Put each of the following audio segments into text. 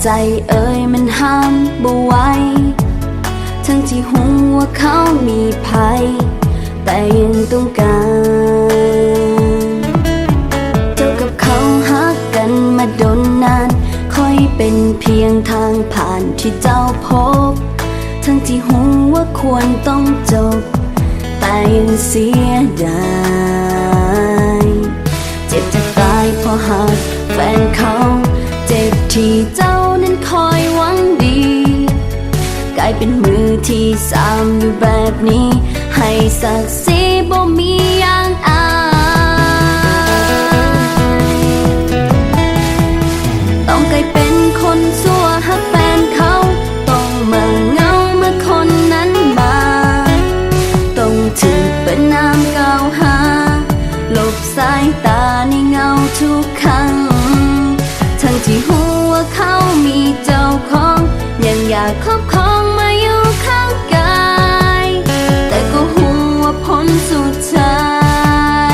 ใจเอ่ยมันห้ามบ่ไหวทั้งที่หูว่าเขามีภัยแต่ยังต้องการเจ้ากับเขาฮักกันมาดนนานค่อยเป็นเพียงทางผ่านที่เจ้าพบทั้งที่หูว่าควรต้องจบแต่ยังเสียดายเจ็บจะตายเพราะหากแฟนเขาเจ็บที่เจ้านั้นคอยหวังดีกลายเป็นมือที่สามอยู่แบบนี้ให้ศักดิ์ศรีบ่มีอย่างอายต้องกลายเป็นคนชั่วหักแฟนเขาต้องมาเหงาเมื่อคนนั้นมาต้องถูกเป็นน้ำกล่าวหาหลบสายตาในเงาทุกครั้งทั้งที่หัวเขามีเจ้าของยังอยากครอบครองมาอยู่ข้างกายแต่ก็หัวผลสุดท้าย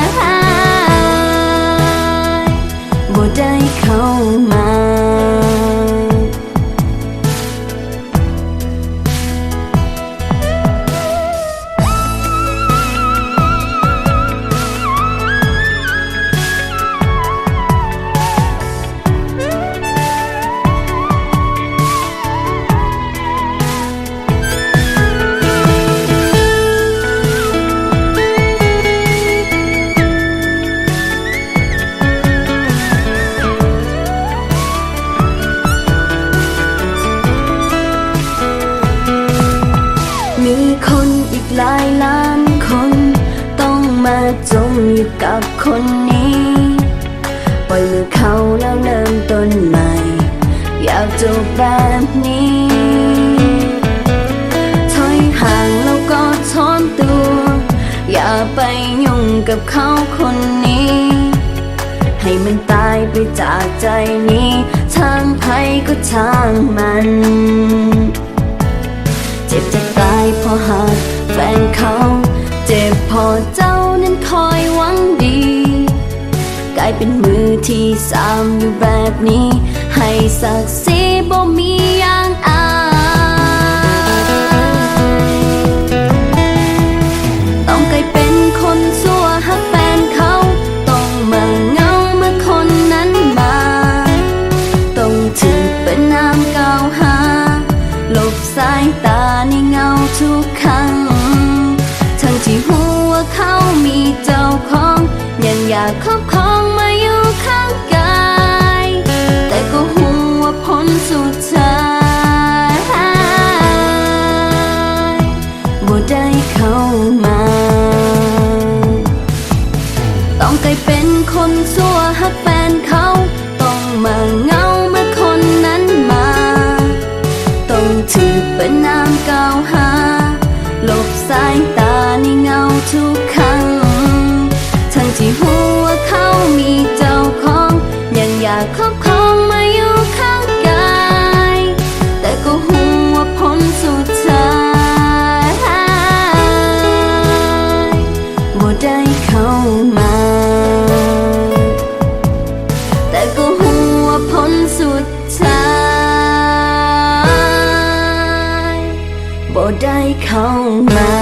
บ่ได้เข้ามามีคนอีกหลายล้านคนต้องมาจมอยู่กับคนนี้ปล่อยมือเขาแล้วเริ่มต้นใหม่อยากจบแบบนี้ถอยห่างแล้วก็ถอนตัวอย่าไปยุ่งกับเขาคนนี้ให้มันตายไปจากใจนี้ทางใครก็ช่างมันเจ็บจะตายเพราะหากแฟนเขาเจ็บพอเจ้านั้นคอยหวังดีกลายเป็นมือที่สามอยู่แบบนี้ให้ศักดิ์ศรีบ่มีอย่างอายต้องกลายเป็นคนชั่วหักแฟนเขาต้องมาเหงาเมื่อคนนั้นมาต้องถูกเป็นน้ำกล่าวหาหลบสายตาในเงาทุกครั้งทั้งที่หัวเขามีเจ้าของยังอยากครอบครองมาอยู่ข้างกายแต่ก็หัวผลสุดท้ายบ่ได้เข้ามาต้องกลายเป็นคนชั่วหักแฟนเขาต้องมาเหงาเมื่อคนนั้นมาต้องถูกเป็นน้ำกล่าวหาหลบสายตาในเงาทุกครั้งทั้งที่หัวเขามีเจ้าของยังอยากครอบครองมาอยู่ข้างกายแต่ก็หัวผลสุดท้ายบ่ได้เข้ามาแต่ก็หัวผลสุดท้ายบ่ได้เข้ามา